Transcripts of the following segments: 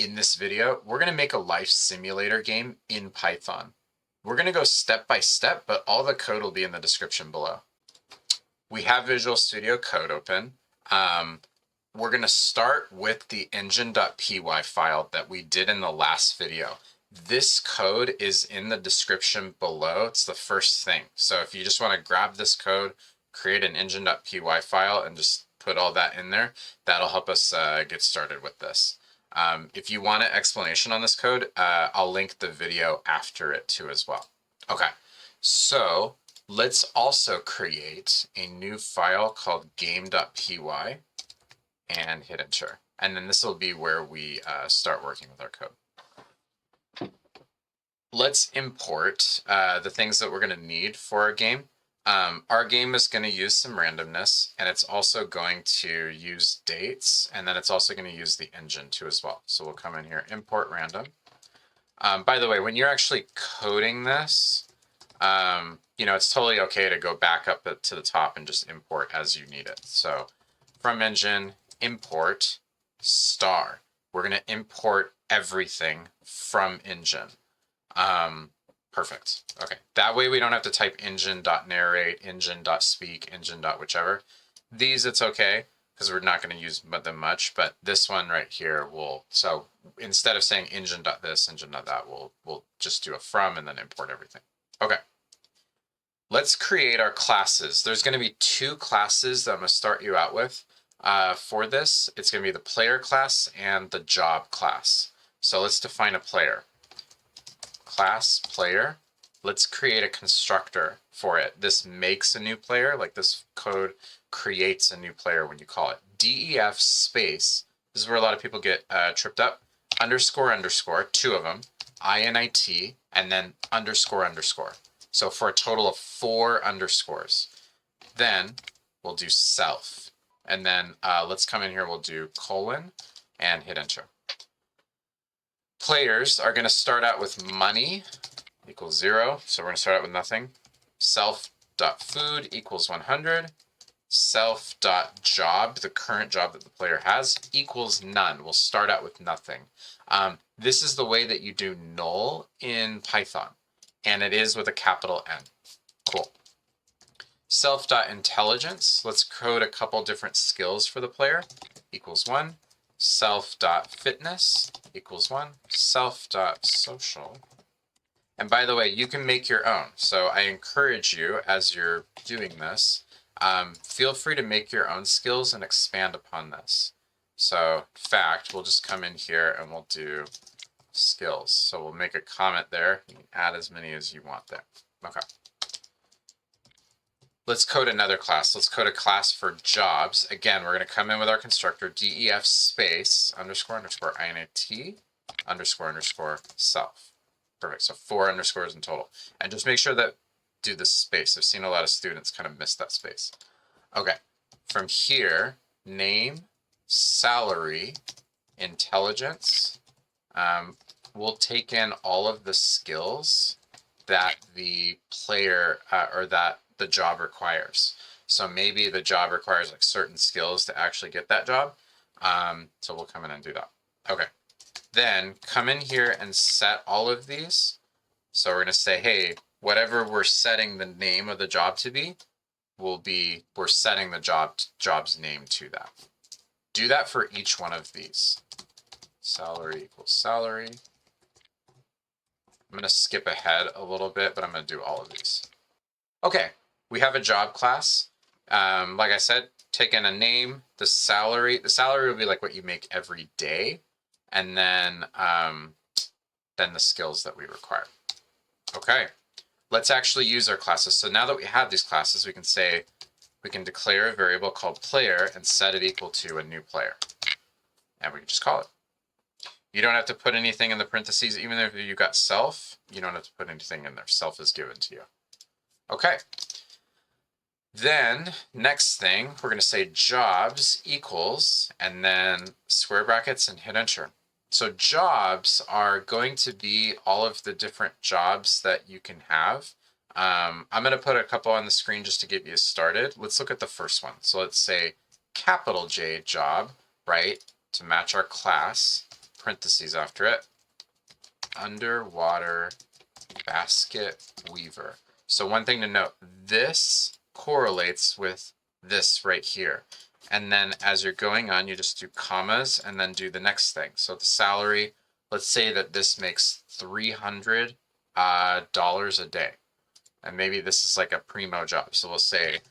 In this video, we're going to make a life simulator game in Python. We're going to go step by step, but all the code will be in the description below. We have Visual Studio Code open. We're going to start with the engine.py file that we did in the last video. This code is in the description below. It's the first thing. So if you just want to grab this code, create an engine.py file, and just put all that in there, that'll help us get started with this. If you want an explanation on this code, I'll link the video after it too as well. Okay, so let's also create a new file called game.py and hit enter. And then this will be where we start working with our code. Let's import the things that we're going to need for our game. Our game is going to use some randomness, and it's also going to use dates, and then it's also going to use the engine too as well. So we'll come in here, import random. By the way, when you're actually coding this, it's totally okay to go back up to the top and just import as you need it. So from engine, import star. We're going to import everything from engine. Perfect. Okay. That way we don't have to type engine.narrate, engine.speak, engine.whichever. These, it's okay, because we're not going to use them much, but this one right here will, so instead of saying engine.this, engine.that, we'll just do a from and then import everything. Okay. Let's create our classes. There's going to be two classes that I'm going to start you out with. For this, it's going to be the player class and the job class. So let's define a player. Class player. Let's create a constructor for it. This makes a new player, like this code creates a new player when you call it. DEF space, this is where a lot of people get tripped up, underscore underscore, two of them, INIT, and then underscore underscore. So for a total of 4 underscores. Then we'll do self. And then let's come in here, we'll do colon and hit enter. Players are going to start out with money equals 0. So we're going to start out with nothing. Self.food equals 100. Self.job, the current job that the player has, equals none. We'll start out with nothing. This is the way that you do null in Python, and it is with a capital N. Cool. Self.intelligence, let's code a couple different skills for the player, equals 1. Self.fitness equals 1. Self.social. And by the way, you can make your own. So I encourage you, as you're doing this, feel free to make your own skills and expand upon this. So in fact, we'll just come in here and we'll do skills. So we'll make a comment there. You can add as many as you want there. Okay. Let's code another class. Let's code a class for jobs. Again, we're going to come in with our constructor, def space, underscore, underscore, init, underscore, underscore, self. Perfect. So 4 underscores in total. And just make sure that do the space. I've seen a lot of students kind of miss that space. Okay. From here, name, salary, intelligence. We'll take in all of the skills that the player or that the job requires. So maybe the job requires like certain skills to actually get that job. So we'll come in and do that. Okay. Then come in here and set all of these. So we're going to say, hey, whatever we're setting the name of the job to be, we're setting the job's name to that. Do that for each one of these. Salary equals salary. I'm going to skip ahead a little bit, but I'm going to do all of these. Okay. We have a job class. Like I said, take in a name, the salary. The salary will be like what you make every day, and then the skills that we require. Okay, let's actually use our classes. So now that we have these classes, we can declare a variable called player and set it equal to a new player, and we can just call it. You don't have to put anything in the parentheses, even if you got self. You don't have to put anything in there. Self is given to you. Okay. Then next thing, we're going to say jobs equals, and then square brackets and hit enter. So jobs are going to be all of the different jobs that you can have. I'm going to put a couple on the screen just to get you started. Let's look at the first one. So let's say capital J job, right? To match our class, parentheses after it, underwater basket weaver. So one thing to note, this correlates with this right here. And then as you're going on, you just do commas and then do the next thing. So the salary, let's say that this makes $300 a day. And maybe this is like a primo job. So we'll say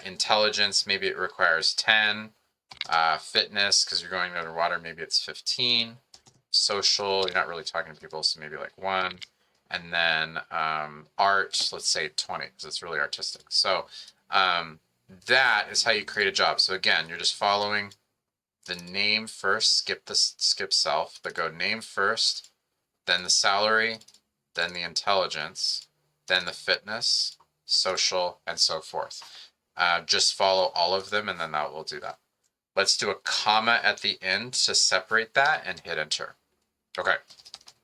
intelligence, maybe it requires 10. Fitness, because you're going underwater, maybe it's 15. Social, you're not really talking to people, so maybe like 1. And then art, let's say 20, because it's really artistic. So that is how you create a job. So again, you're just following the name first, skip self, but go name first, then the salary, then the intelligence, then the fitness, social, and so forth. Just follow all of them, and then that will do that. Let's do a comma at the end to separate that and hit enter. Okay,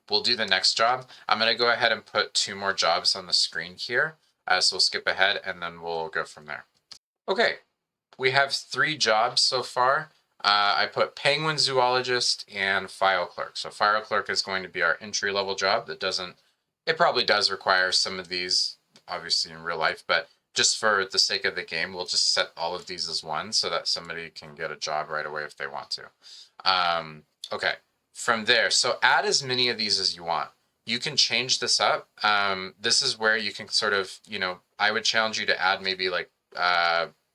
we'll do the next job. I'm going to go ahead and put 2 more jobs on the screen here. So we'll skip ahead and then we'll go from there. Okay, we have 3 jobs so far. I put penguin zoologist and file clerk. So file clerk is going to be our entry-level job that it probably does require some of these, obviously in real life, but just for the sake of the game, we'll just set all of these as 1 so that somebody can get a job right away if they want to. Okay, from there, so add as many of these as you want. You can change this up. This is where you can sort of, I would challenge you to add maybe like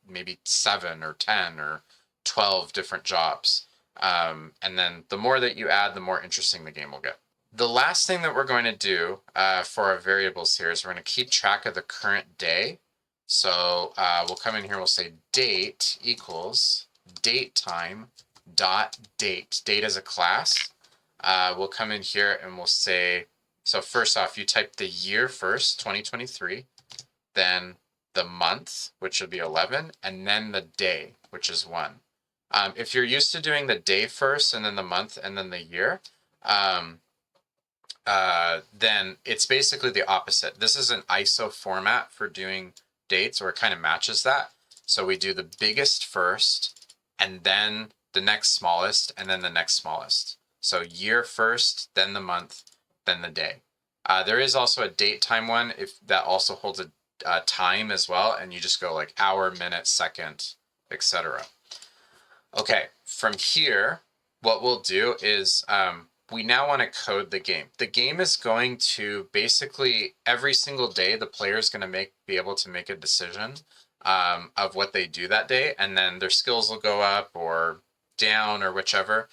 maybe 7 or 10 or 12 different jobs. And then the more that you add, the more interesting the game will get. The last thing that we're going to do for our variables here is we're going to keep track of the current day. So we'll come in here, we'll say date equals date time dot date. Date is a class. We'll come in here and we'll say, so first off, you type the year first, 2023, then the month, which would be 11, and then the day, which is 1. If you're used to doing the day first and then the month and then the year, then it's basically the opposite. This is an ISO format for doing dates, or it kind of matches that. So we do the biggest first, and then the next smallest, and then the next smallest. So year first, then the month, then the day. There is also a date time one, if that also holds a time as well, and you just go like hour, minute, second, etc. Okay, from here, what we'll do is we now want to code the game. The game is going to basically every single day, the player is going to be able to make a decision of what they do that day, and then their skills will go up or down or whichever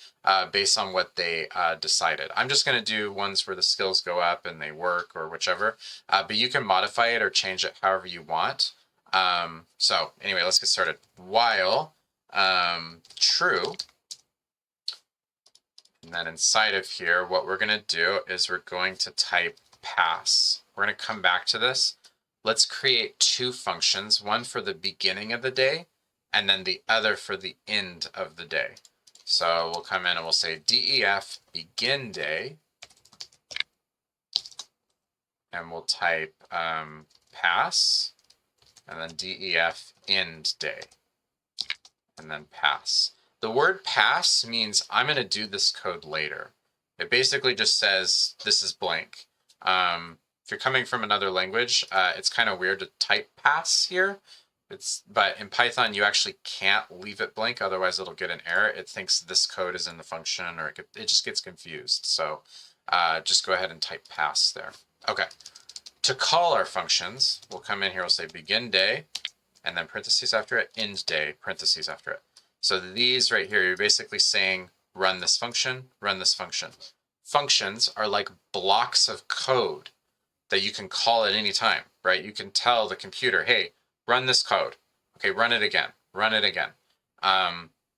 based on what they decided. I'm just going to do ones where the skills go up and they work or whichever, but you can modify it or change it however you want. So anyway, let's get started. While true, and then inside of here, what we're going to do is we're going to type pass. We're going to come back to this. Let's create 2 functions, one for the beginning of the day, and then the other for the end of the day. So we'll come in and we'll say def begin day, and we'll type pass, and then def end day, and then pass. The word pass means I'm going to do this code later. It basically just says this is blank. If you're coming from another language, it's kind of weird to type pass here. But in Python, you actually can't leave it blank, otherwise it'll get an error. It thinks this code is in the function, or it just gets confused. So just go ahead and type pass there. Okay. To call our functions, we'll come in here, we'll say begin day, and then parentheses after it, end day, parentheses after it. So these right here, you're basically saying run this function, run this function. Functions are like blocks of code that you can call at any time, right? You can tell the computer, hey, run this code. Okay, run it again, run it again.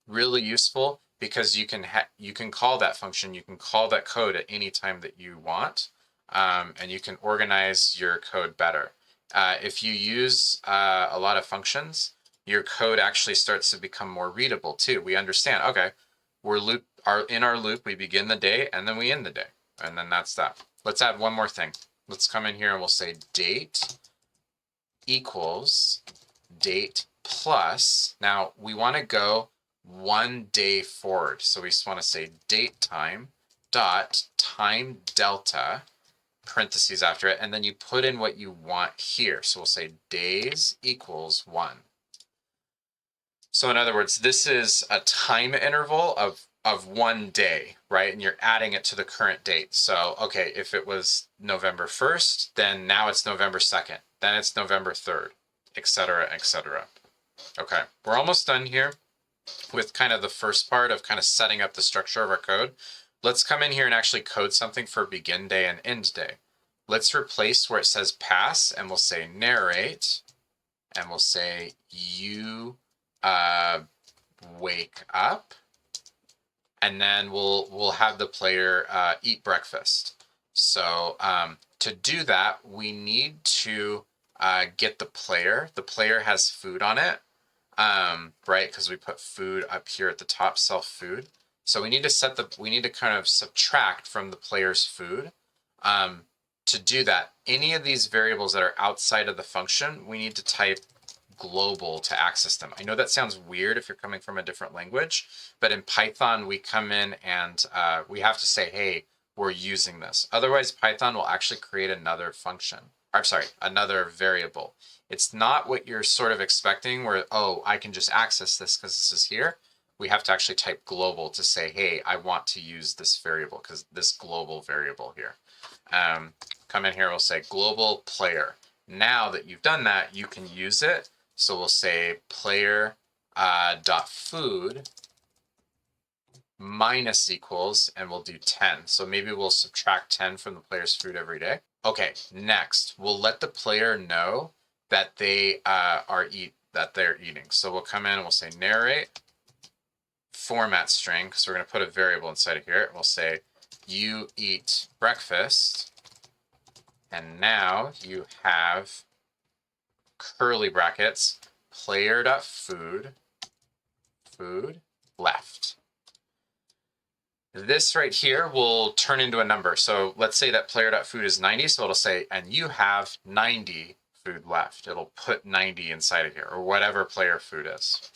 Really useful because you can call that function, you can call that code at any time that you want, and you can organize your code better. If you use a lot of functions, your code actually starts to become more readable too. We understand, okay, in our loop, we begin the day and then we end the day. And then that's that. Let's add one more thing. Let's come in here and we'll say date equals date plus. Now we want to go 1 day forward. So we just want to say date time dot time delta, parentheses after it, and then you put in what you want here. So we'll say days equals 1. So in other words, this is a time interval of 1 day, right? And you're adding it to the current date. So, okay, if it was November 1st, then now it's November 2nd, then it's November 3rd, etc., etc. Okay, we're almost done here with kind of the first part of kind of setting up the structure of our code. Let's come in here and actually code something for begin day and end day. Let's replace where it says pass, and we'll say narrate, and we'll say you wake up, and then we'll have the player eat breakfast. So to do that, we need to get the player. The player has food on it, right? Because we put food up here at the top, self food. So we need to kind of subtract from the player's food. To do that, any of these variables that are outside of the function, we need to type global to access them. I know that sounds weird if you're coming from a different language, but in Python, we come in and we have to say, hey, we're using this. Otherwise, Python will actually create another function. I'm sorry, another variable. It's not what you're sort of expecting where, oh, I can just access this because this is here. We have to actually type global to say, hey, I want to use this variable because this global variable here. Come in here, we'll say global player. Now that you've done that, you can use it. So we'll say player dot food minus equals, and we'll do 10. So maybe we'll subtract 10 from the player's food every day. Okay, next, we'll let the player know that they they're eating. So we'll come in and we'll say narrate format string, because we're going to put a variable inside of here. We'll say you eat breakfast, and now you have curly brackets, player.food, food left. This right here will turn into a number. So let's say that player.food is 90, so it'll say, and you have 90 food left. It'll put 90 inside of here, or whatever player food is.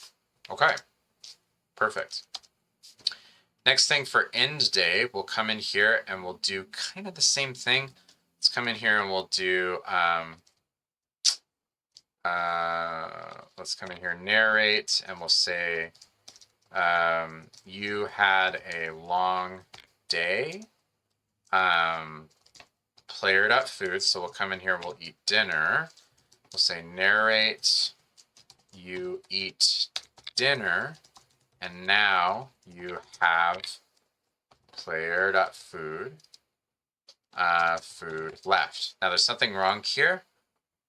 Okay, perfect. Next thing for end day, we'll come in here and we'll do kind of the same thing. Let's come in here and we'll do, let's come in here, narrate, and we'll say, you had a long day, player.food, so we'll come in here and we'll eat dinner. We'll say narrate, you eat dinner, and now you have player.food, food left. Now there's something wrong here.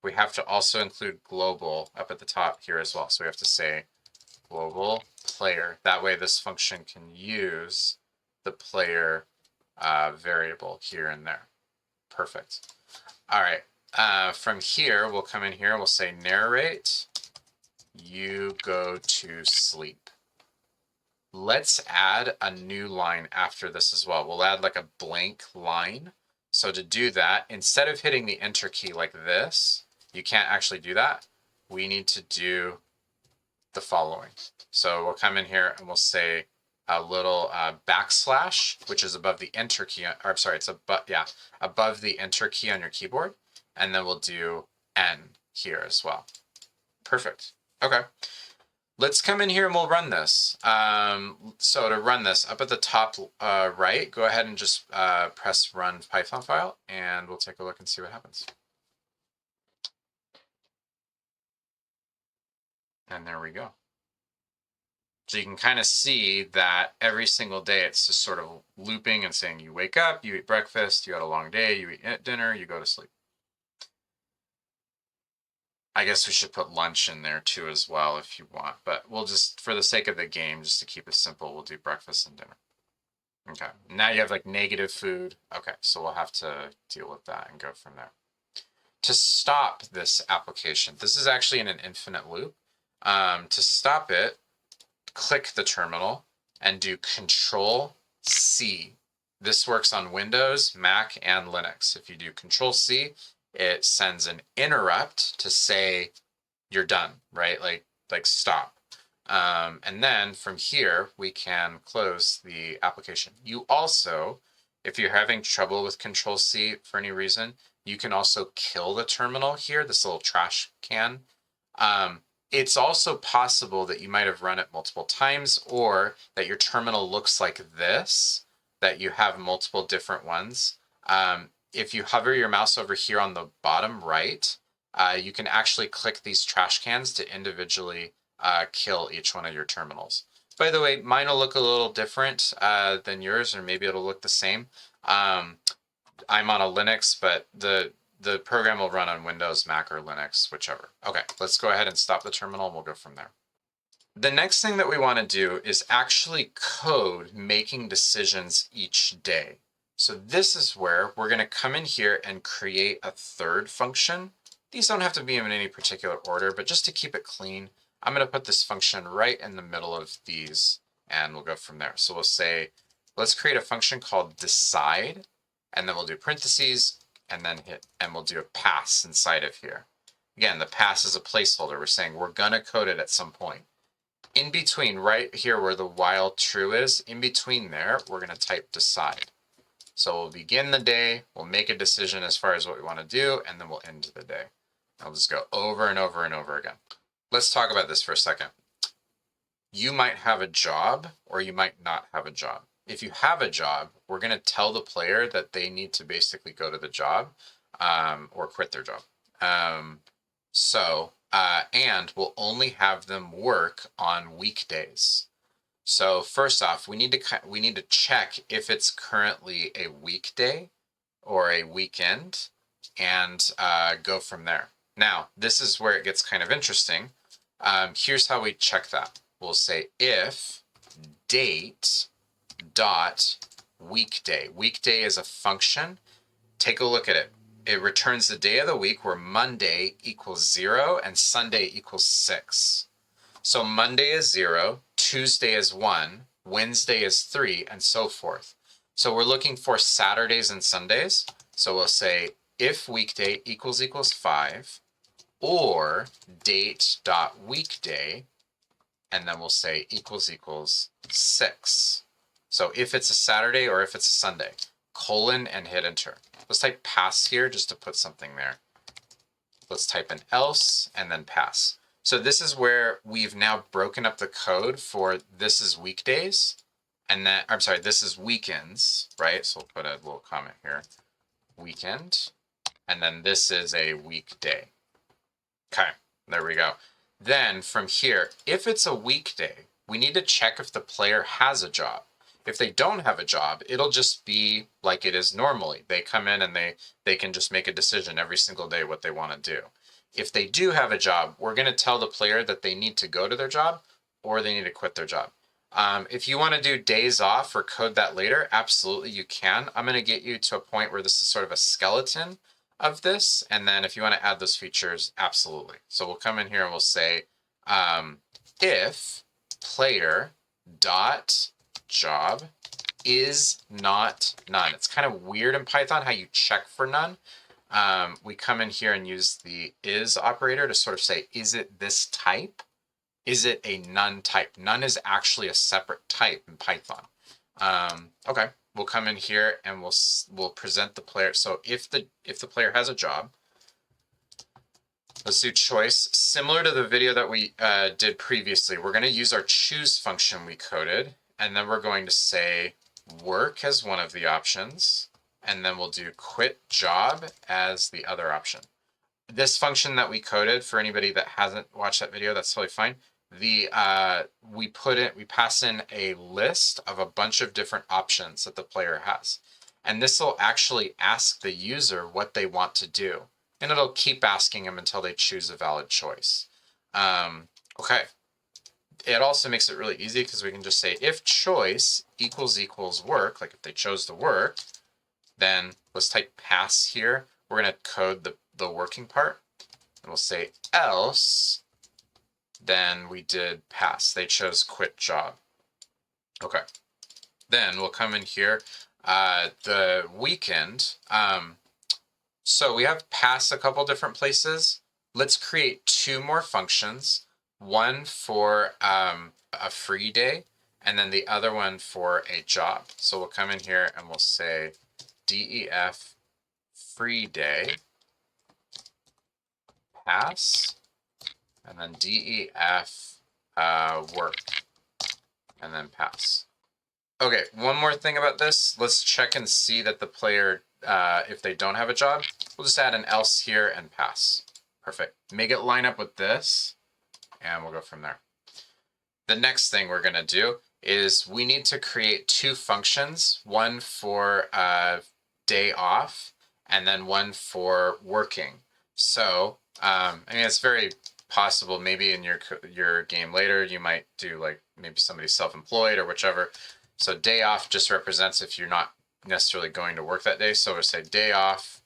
We have to also include global up at the top here as well. So we have to say global player. That way this function can use the player variable here and there. Perfect. All right, from here, we'll come in here, we'll say narrate, you go to sleep. Let's add a new line after this as well. We'll add like a blank line. So to do that, instead of hitting the enter key like this, you can't actually do that. We need to do the following. So we'll come in here and we'll say a little backslash, which is above the enter key, or I'm sorry, it's above the enter key on your keyboard. And then we'll do N here as well. Perfect. Okay. Let's come in here and we'll run this. So to run this, up at the top right, go ahead and just press run Python file, and we'll take a look and see what happens. And there we go. So you can kind of see that every single day it's just sort of looping and saying you wake up, you eat breakfast, you had a long day, you eat dinner, you go to sleep. I guess we should put lunch in there too as well if you want, but we'll just, for the sake of the game, just to keep it simple, we'll do breakfast and dinner. Okay, now you have like negative food. Okay, so we'll have to deal with that and go from there. To stop this application, this is actually in an infinite loop. To stop it, click the terminal and do Control-C. This works on Windows, Mac, and Linux. If you do Control-C, it sends an interrupt to say you're done, right? Like stop. And then from here, we can close the application. You also If you're having trouble with Control C for any reason, you can also kill the terminal here, this little trash can. It's also possible that you might have run it multiple times, or that your terminal looks like this, that you have multiple different ones. If you hover your mouse over here on the bottom right, you can actually click these trash cans to individually kill each one of your terminals. By the way, mine will look a little different than yours, or maybe it'll look the same. I'm on a Linux, but the program will run on Windows, Mac, or Linux, whichever. Okay, let's go ahead and stop the terminal and we'll go from there. The next thing that we want to do is actually code making decisions each day. So this is where we're going to come in here and create a third function. These don't have to be in any particular order, but just to keep it clean, I'm going to put this function right in the middle of these, and we'll go from there. So we'll say, let's create a function called decide, and then we'll do parentheses, and then we'll do a pass inside of here. Again, the pass is a placeholder. We're saying we're going to code it at some point. In between, right here where the while true is, in between there, we're going to type decide. So we'll begin the day, we'll make a decision as far as what we want to do, and then we'll end the day. I'll just go over and over and over again. Let's talk about this for a second. You might have a job, or you might not have a job. If you have a job, we're going to tell the player that they need to basically go to the job or quit their job. And we'll only have them work on weekdays. So first off, we need to check if it's currently a weekday or a weekend, and go from there. Now, this is where it gets kind of interesting. Here's how we check that. We'll say if date dot weekday. Weekday is a function. Take a look at it. It returns the day of the week where Monday equals 0 and Sunday equals 6. So Monday is 0, Tuesday is 1, Wednesday is 3, and so forth. So we're looking for Saturdays and Sundays. So we'll say if weekday equals 5, or date.weekday, and then we'll say equals 6. So if it's a Saturday or if it's a Sunday, colon and hit enter. Let's type pass here just to put something there. Let's type in else and then pass. So this is where we've now broken up the code for this is weekdays, and then, I'm sorry, this is weekends, right? So we'll put a little comment here, weekend, and then this is a weekday. Okay, there we go. Then from here, if it's a weekday, we need to check if the player has a job. If they don't have a job, it'll just be like it is normally. They come in and they can just make a decision every single day what they want to do. If they do have a job, we're going to tell the player that they need to go to their job or they need to quit their job. If you want to do days off or code that later, absolutely you can. I'm going to get you to a point where this is sort of a skeleton of this. And then if you want to add those features, absolutely. So we'll come in here and we'll say if player dot job is not none. It's kind of weird in Python how you check for none. We come in here and use the is operator to sort of say, is it this type? Is it a none type? None is actually a separate type in Python. Okay, we'll come in here and we'll present the player. So if the player has a job, let's do choice. Similar to the video that we did previously, we're going to use our choose function we coded, and then we're going to say work as one of the options, and then we'll do quit job as the other option. This function that we coded, for anybody that hasn't watched that video, that's totally fine. We pass in a list of a bunch of different options that the player has. And this will actually ask the user what they want to do. And it'll keep asking them until they choose a valid choice. Okay. It also makes it really easy because we can just say if choice equals work, like if they chose to work, then let's type pass here. We're going to code the working part. And we'll say else, then we did pass. They chose quit job. Okay. Then we'll come in here, the weekend. So we have pass a couple different places. Let's create two more functions. One for a free day, and then the other one for a job. So we'll come in here and we'll say def free day pass, and then def work, and then pass. Okay, one more thing about this. Let's check and see that the player, if they don't have a job, we'll just add an else here and pass. Perfect. Make it line up with this, and we'll go from there. The next thing we're going to do is we need to create two functions, one for day off and then one for working. So, I mean, it's very possible maybe in your game later, you might do like maybe somebody's self-employed or whichever. So day off just represents if you're not necessarily going to work that day. So we'll say day off,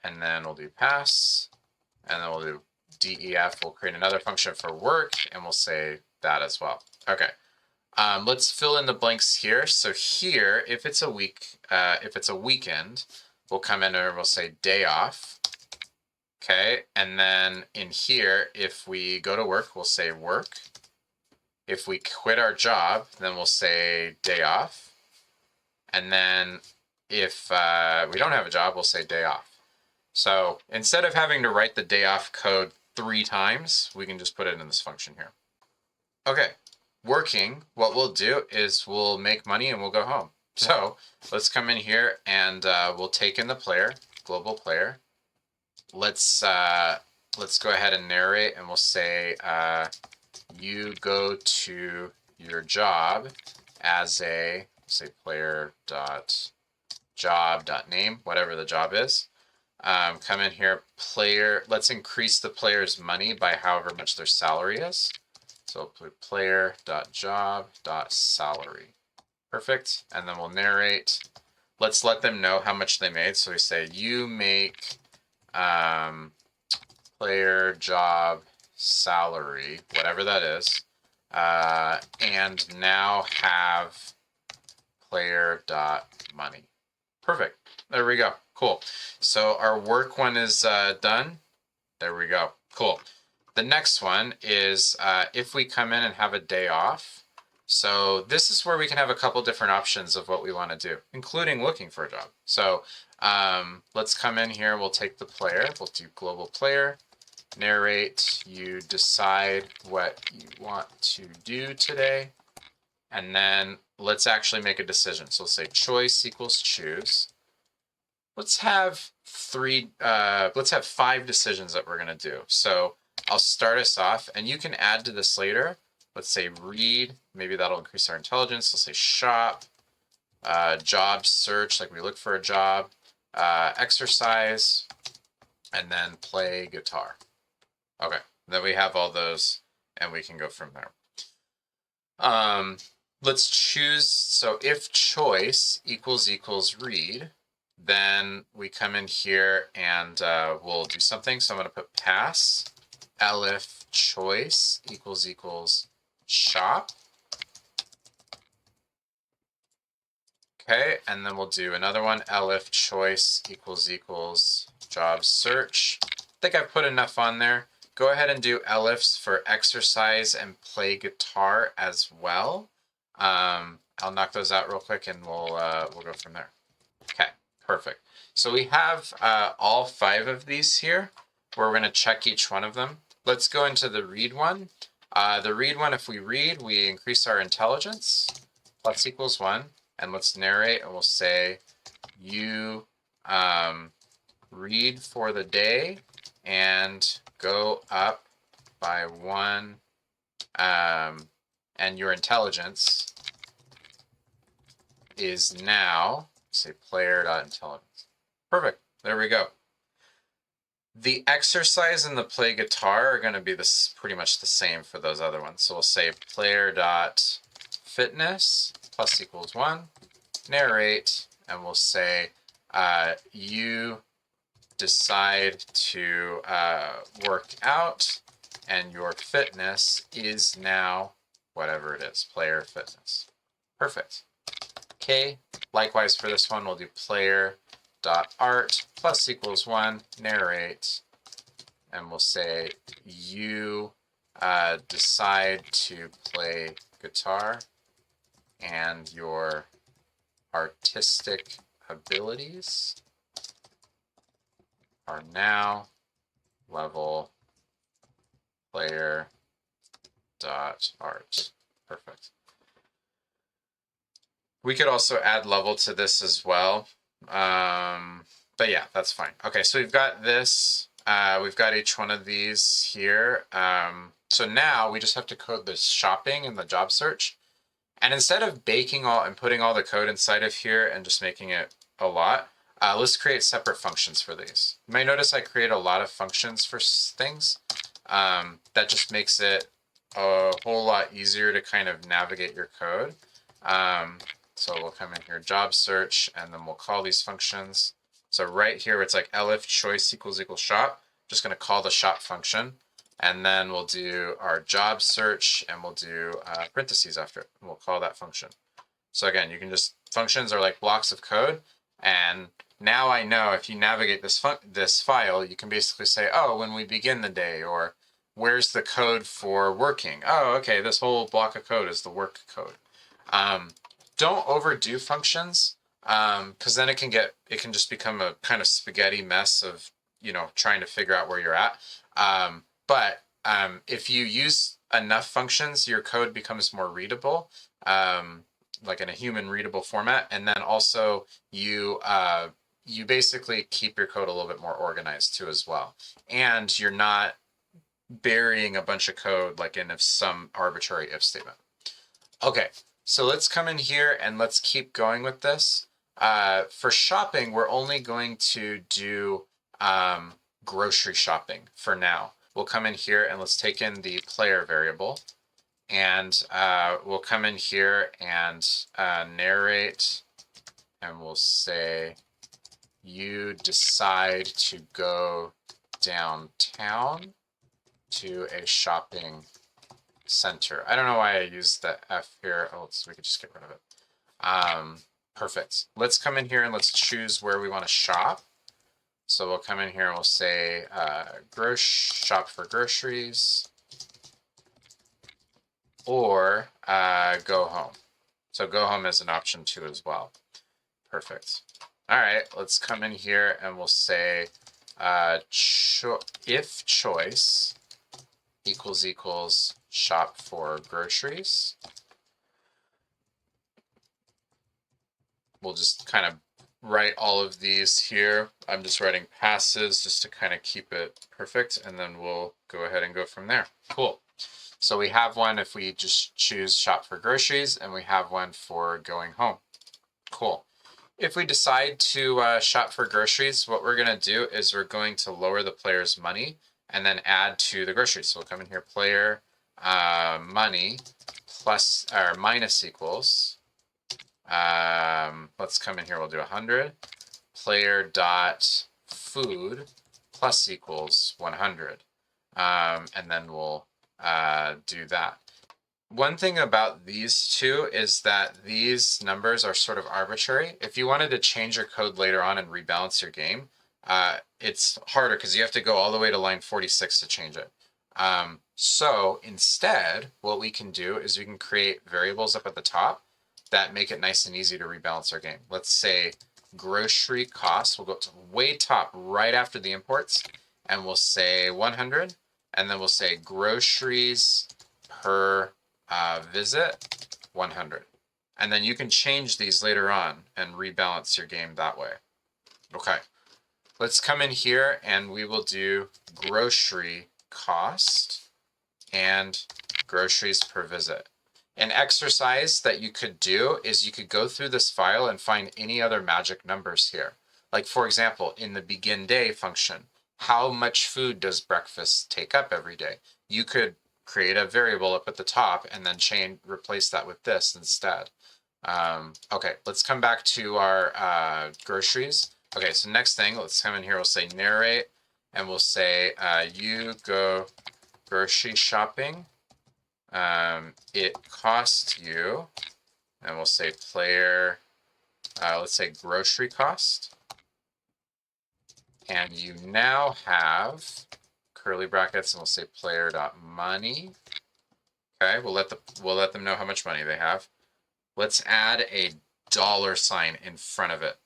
and then we'll do pass, and then we'll do def. We'll create another function for work, and we'll say that as well. Okay. Let's fill in the blanks here. So here, if it's a weekend, we'll come in and we'll say day off. Okay, and then in here, if we go to work, we'll say work. If we quit our job, then we'll say day off. And then if we don't have a job, we'll say day off. So instead of having to write the day off code 3 times, we can just put it in this function here. Okay, working, what we'll do is we'll make money and we'll go home. So let's come in here and we'll take in the player, global player. Let's go ahead and narrate, and we'll say you go to your job as a, say, player.job.name, whatever the job is. Come in here, player, let's increase the player's money by however much their salary is. So put player.job.salary. Perfect. And then we'll narrate. Let's let them know how much they made. So we say you make player job salary, whatever that is, and now have player.money. Perfect. There we go. Cool. So our work one is done. There we go. Cool. The next one is if we come in and have a day off. So this is where we can have a couple different options of what we want to do, including looking for a job. So let's come in here. We'll take the player. We'll do global player. Narrate. You decide what you want to do today. And then let's actually make a decision. So let's say choice equals choose. Let's have 5 decisions that we're going to do. So I'll start us off, and you can add to this later. Let's say read, maybe that'll increase our intelligence. Let's say shop, job search, like we look for a job, exercise, and then play guitar. Okay, then we have all those, and we can go from there. Let's choose, so if choice equals read, then we come in here and we'll do something. So I'm going to put pass, elif choice equals shop. Okay, and then we'll do another one, elif choice equals job search. I think I've put enough on there. Go ahead and do elifs for exercise and play guitar as well. I'll knock those out real quick, and we'll go from there. Okay, perfect. So we have all 5 of these here, where we're going to check each one of them. Let's go into the read one. The read one, if we read, we increase our intelligence, plus equals 1, and let's narrate, and we'll say you read for the day and go up by 1, and your intelligence is now, say, player.intelligence. Perfect. There we go. The exercise and the play guitar are going to be pretty much the same for those other ones. So we'll say player.fitness plus equals 1, narrate, and we'll say you decide to work out, and your fitness is now whatever it is, player fitness. Perfect. Okay, likewise for this one, we'll do player.art plus equals 1, narrate, and we'll say you decide to play guitar and your artistic abilities are now level player dot art. Perfect. We could also add level to this as well. But yeah, that's fine. Okay, so we've got this. We've got each one of these here. So now we just have to code the shopping and the job search. And instead of baking all and putting all the code inside of here and just making it a lot, let's create separate functions for these. You might notice I create a lot of functions for things. That just makes it a whole lot easier to kind of navigate your code. So we'll come in here, job search, and then we'll call these functions. So right here, it's like elif choice equals shop. Just going to call the shop function. And then we'll do our job search, and we'll do parentheses after it. And we'll call that function. So again, you can just, functions are like blocks of code. And now I know if you navigate this file, you can basically say, oh, when we begin the day, or where's the code for working? Oh, okay, this whole block of code is the work code. Don't overdo functions, because then it can just become a kind of spaghetti mess of, trying to figure out where you're at. But if you use enough functions, your code becomes more readable, like in a human readable format. And then also you basically keep your code a little bit more organized too as well. And you're not burying a bunch of code like in some arbitrary if statement. Okay, so let's come in here and let's keep going with this. For shopping, we're only going to do grocery shopping for now. We'll come in here and let's take in the player variable, and we'll come in here and narrate, and we'll say you decide to go downtown to a shopping center. I don't know why I used the F here. Oh, so we could just get rid of it. Perfect. Let's come in here and let's choose where we want to shop. So we'll come in here and we'll say shop for groceries, or go home. So go home is an option too as well. Perfect. All right, let's come in here and we'll say if choice equals shop for groceries. We'll just kind of write all of these here. I'm just writing passes just to kind of keep it perfect, and then we'll go ahead and go from there. Cool. So we have one if we just choose shop for groceries, and we have one for going home. Cool. If we decide to shop for groceries, what we're going to do is we're going to lower the player's money and then add to the groceries. So we'll come in here, player money plus or minus equals. Let's come in here, we'll do 100. Player dot food plus equals 100. And then we'll do that. One thing about these two is that these numbers are sort of arbitrary. If you wanted to change your code later on and rebalance your game, it's harder because you have to go all the way to line 46 to change it. So instead, what we can do is we can create variables up at the top that make it nice and easy to rebalance our game. Let's say grocery cost. We'll go to way top right after the imports, and we'll say 100, and then we'll say groceries per visit 100. And then you can change these later on and rebalance your game that way. Okay, let's come in here and we will do grocery cost and groceries per visit. An exercise that you could do is you could go through this file and find any other magic numbers here. Like for example, in the begin day function, how much food does breakfast take up every day? You could create a variable up at the top and then replace that with this instead. Okay, let's come back to our groceries. Okay, so next thing, let's come in here, we'll say narrate, and we'll say you go grocery shopping. It costs you, and we'll say player, let's say grocery cost. And you now have curly brackets, and we'll say player.money. Okay, we'll let them know how much money they have. Let's add a $sign in front of it,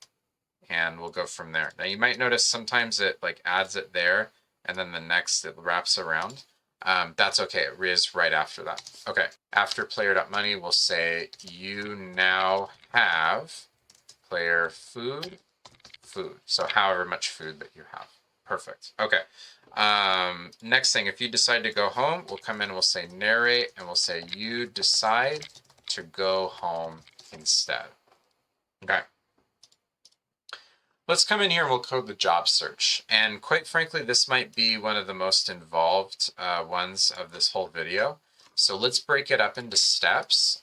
and we'll go from there. Now you might notice sometimes it like adds it there, and then the next it wraps around. That's okay, it is right after that. Okay, after player.money, we'll say you now have player food. So however much food that you have. Perfect. Okay. Next thing, if you decide to go home, we'll come in and we'll say narrate, and we'll say you decide to go home instead. Okay. Let's come in here and we'll code the job search. And quite frankly, this might be one of the most involved ones of this whole video. So let's break it up into steps.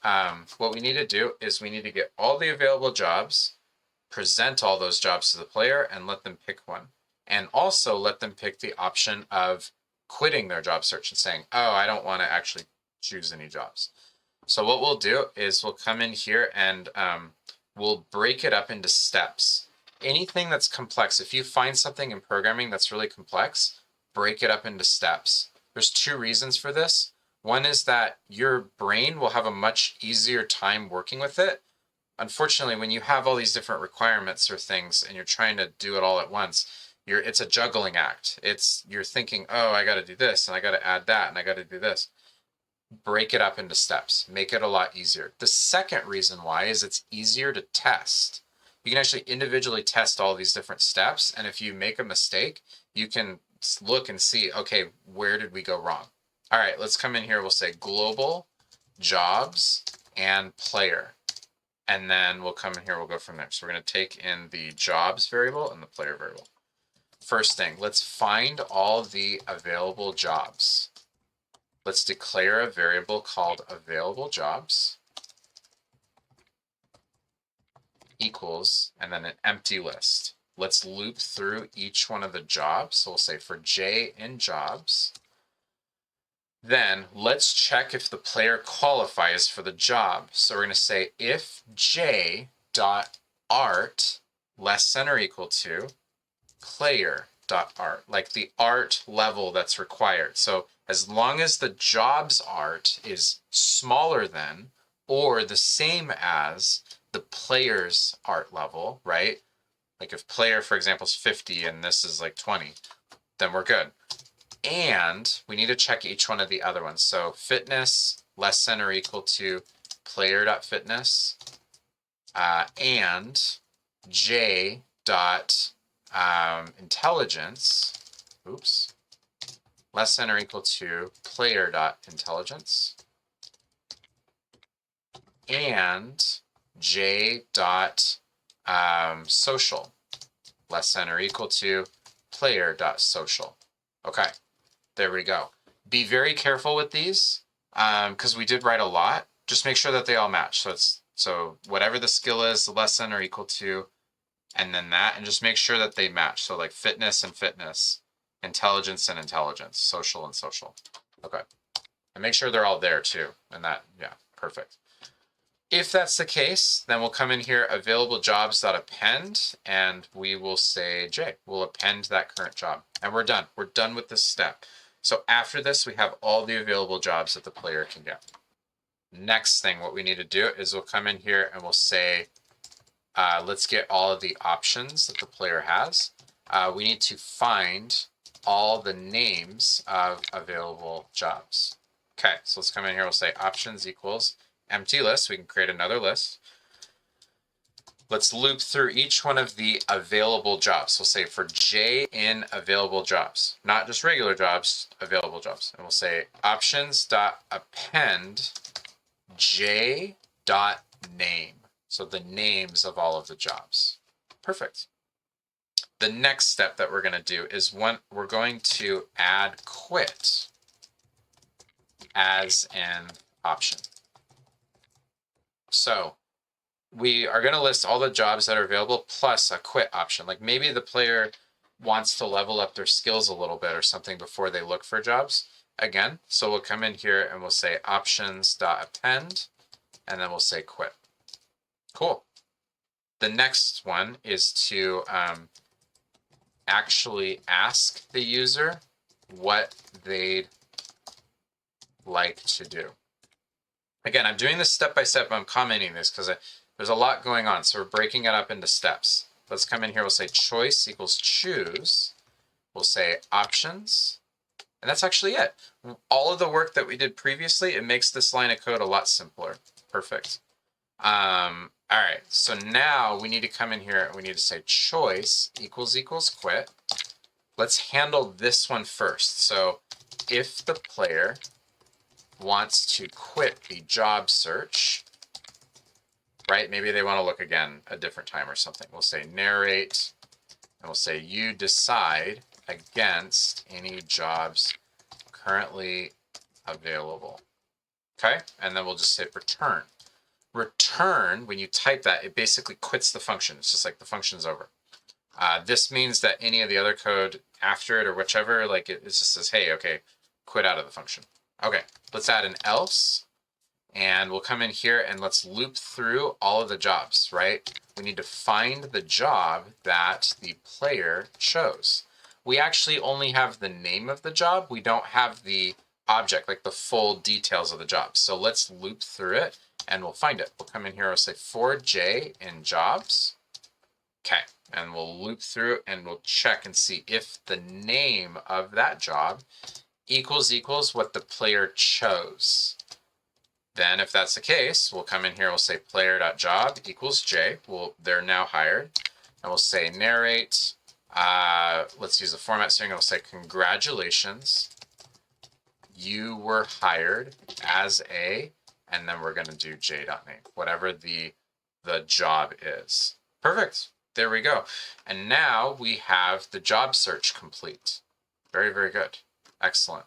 What we need to do is we need to get all the available jobs, present all those jobs to the player, and let them pick one. And also let them pick the option of quitting their job search and saying, oh, I don't want to actually choose any jobs. So what we'll do is we'll come in here and we'll break it up into steps. Anything that's complex, if you find something in programming that's really complex, break it up into steps. There's two reasons for this. One is that your brain will have a much easier time working with it. Unfortunately, when you have all these different requirements or things and you're trying to do it all at once, it's a juggling act. You're thinking, oh, I got to do this and I got to add that and I got to do this. Break it up into steps. Make it a lot easier. The second reason why is it's easier to test. You can actually individually test all these different steps, and if you make a mistake, you can look and see, okay, where did we go wrong? All right, let's come in here. We'll say global, jobs, and player. And then we'll come in here, we'll go from there. So we're going to take in the jobs variable and the player variable. First thing, let's find all the available jobs. Let's declare a variable called available jobs equals, and then an empty list. Let's loop through each one of the jobs. So we'll say for J in jobs. Then let's check if the player qualifies for the job. So we're going to say if J dot art less than or equal to player dot art, like the art level that's required. So as long as the jobs art is smaller than or the same as the player's art level, right? Like if player, for example, is 50 and this is like 20, then we're good. And we need to check each one of the other ones. So fitness less than or equal to player.fitness and J dot intelligence, less than or equal to player.intelligence and J dot social less than or equal to player.social. Okay, there we go. Be very careful with these because we did write a lot. Just make sure that they all match. So whatever the skill is, less than or equal to, and then that, and just make sure that they match. So like fitness and fitness, intelligence and intelligence, social and social. Okay, and make sure they're all there too. And that, yeah, perfect. If that's the case, then we'll come in here, available jobs.append, and we will say J. We'll append that current job, and we're done. We're done with this step. So after this, we have all the available jobs that the player can get. Next thing, what we need to do is we'll come in here and we'll say, let's get all of the options that the player has. We need to find all the names of available jobs. Okay, so let's come in here, we'll say options equals empty list. We can create another list. Let's loop through each one of the available jobs. We'll say for J in available jobs, not just regular jobs, available jobs. And we'll say options.append J dot name. So the names of all of the jobs. Perfect. The next step that we're going to do is we're going to add quit as an option. So we are going to list all the jobs that are available plus a quit option. Like maybe the player wants to level up their skills a little bit or something before they look for jobs again. So we'll come in here and we'll say options.append, and then we'll say quit. Cool. The next one is to actually ask the user what they'd like to do. Again, I'm doing this step by step. I'm commenting this because there's a lot going on. So we're breaking it up into steps. Let's come in here. We'll say choice equals choose. We'll say options. And that's actually it. All of the work that we did previously, it makes this line of code a lot simpler. Perfect. All right, so now we need to come in here and we need to say choice equals quit. Let's handle this one first. So if the player wants to quit the job search, right? Maybe they want to look again a different time or something. We'll say narrate, and we'll say you decide against any jobs currently available. Okay, and then we'll just hit return. Return, when you type that, it basically quits the function. It's just like the function's over. This means that any of the other code after it or whichever, like it just says, hey, okay, quit out of the function. Okay, let's add an else. And we'll come in here and let's loop through all of the jobs, right? We need to find the job that the player chose. We actually only have the name of the job. We don't have the object, like the full details of the job. So let's loop through it and we'll find it. We'll come in here, we'll say for J in jobs. Okay, and we'll loop through and we'll check and see if the name of that job equals what the player chose. Then if that's the case, we'll come in here, we'll say player.job equals J. They're now hired. And we'll say narrate. Let's use the format string. We'll say congratulations. You were hired as a, and then we're going to do j.name, whatever the job is. Perfect. There we go. And now we have the job search complete. Very, very good. Excellent.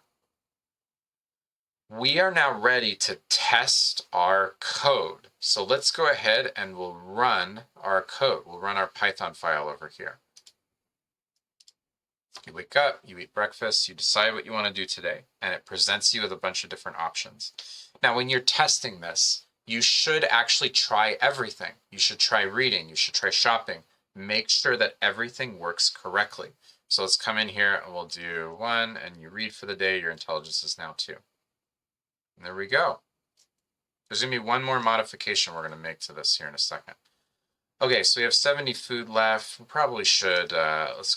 We are now ready to test our code. So let's go ahead and we'll run our code. We'll run our Python file over here. You wake up, you eat breakfast, you decide what you want to do today, and it presents you with a bunch of different options. Now, when you're testing this, you should actually try everything. You should try reading, you should try shopping. Make sure that everything works correctly. So let's come in here and we'll do 1, and you read for the day, your intelligence is now 2. And there we go. There's going to be one more modification we're going to make to this here in a second. Okay, so we have 70 food left. We probably should, let's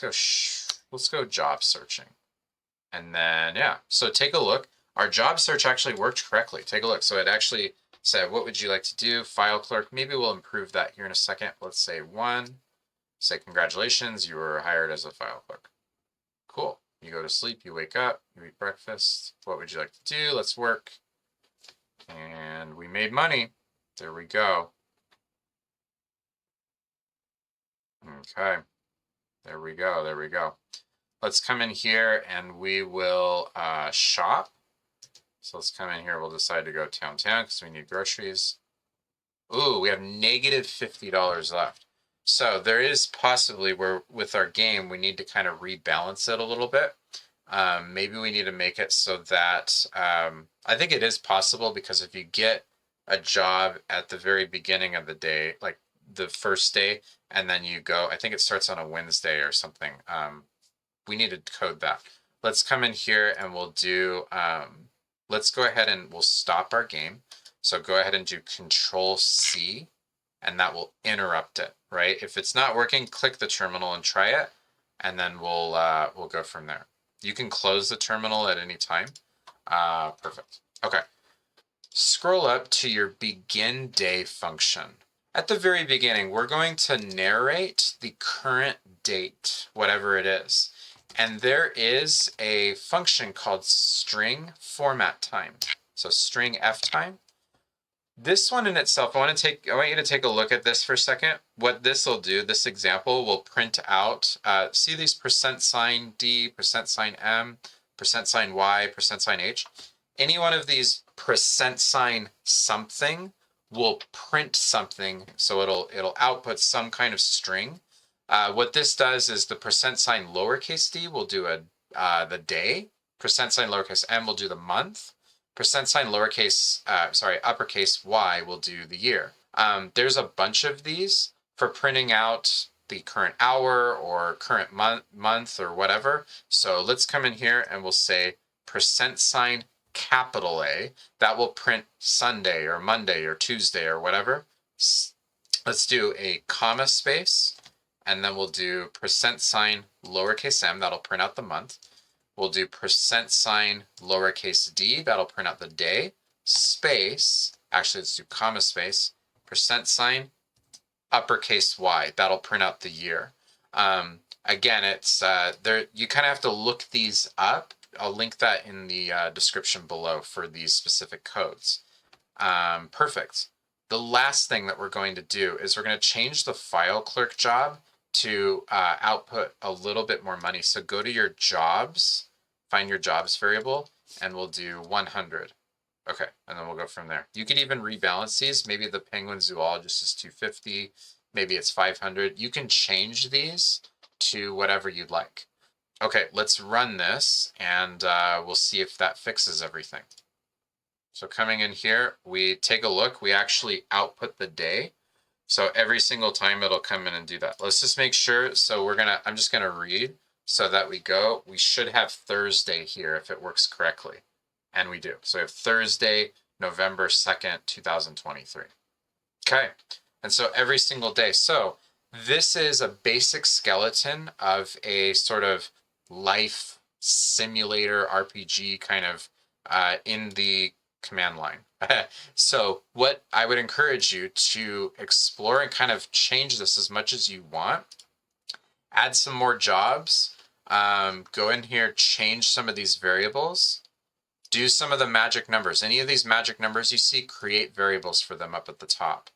go job searching. And then, yeah, so take a look. Our job search actually worked correctly. Take a look. So it actually said, what would you like to do? File clerk. Maybe we'll improve that here in a second. Let's say 1. Say, congratulations, you were hired as a file clerk. Cool. You go to sleep, you wake up, you eat breakfast. What would you like to do? Let's work. And we made money. There we go. Okay. There we go. There we go. Let's come in here and we will shop. So let's come in here. We'll decide to go town because we need groceries. Ooh, we have negative $50 left. So there is possibly where with our game, we need to kind of rebalance it a little bit. Maybe we need to make it so that, I think it is possible because if you get a job at the very beginning of the day, like the first day, and then you go, I think it starts on a Wednesday or something. We need to code that. Let's come in here and we'll do, let's go ahead and we'll stop our game. So go ahead and do Control-C, and that will interrupt it, right? If it's not working, click the terminal and try it, and then we'll go from there. You can close the terminal at any time. Perfect. Okay. Scroll up to your begin day function. At the very beginning, we're going to narrate the current date, whatever it is. And there is a function called string format time. So string ftime. This one in itself, I want you to take a look at this for a second. What this will do, this example will print out, see these %D, %M, %Y, %H. Any one of these % something will print something, so it'll output some kind of string. What this does is the $lowercase d will do the day, $lowercase m will do the month, uppercase y will do the year. There's a bunch of these for printing out the current hour or current month or whatever. So let's come in here and we'll say %, capital A, that will print Sunday or Monday or Tuesday or whatever. Let's do a comma space, and then we'll do %, lowercase m, that'll print out the month. We'll do %, lowercase d, that'll print out the day, space, actually let's do comma space, %, uppercase y, that'll print out the year. Again, it's there. You kind of have to look these up. I'll link that in the description below for these specific codes. Perfect. The last thing that we're going to do is we're going to change the file clerk job to output a little bit more money. So go to your jobs, find your jobs variable, and we'll do 100. Okay, and then we'll go from there. You could even rebalance these. Maybe the penguin zoologist is 250. Maybe it's 500. You can change these to whatever you'd like. Okay, let's run this, and we'll see if that fixes everything. So coming in here, we take a look. We actually output the day. So every single time it'll come in and do that. Let's just make sure. So I'm just gonna read so that we should have Thursday here if it works correctly. And we do. So we have Thursday, November 2nd, 2023. Okay. And so every single day. So this is a basic skeleton of a sort of life simulator RPG kind of in the command line. So what I would encourage you to explore and kind of change this as much as you want. Add some more jobs. Go in here, change some of these variables. Do some of the magic numbers. Any of these magic numbers you see, create variables for them up at the top.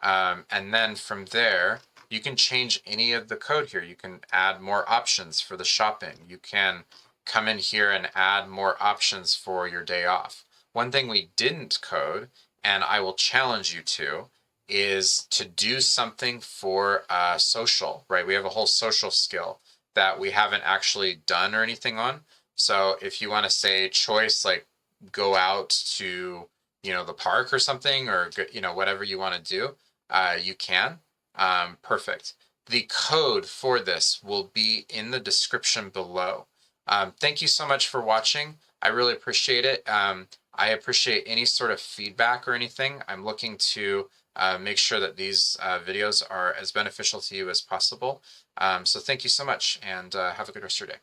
And then from there, you can change any of the code here. You can add more options for the shopping. You can come in here and add more options for your day off. One thing we didn't code, and I will challenge you to, is to do something for social, right? We have a whole social skill that we haven't actually done or anything on. So if you want to say choice, like go out to, the park or something, or, whatever you want to do, you can. Perfect. The code for this will be in the description below. Thank you so much for watching. I really appreciate it. I appreciate any sort of feedback or anything. I'm looking to make sure that these videos are as beneficial to you as possible. So thank you so much, and have a good rest of your day.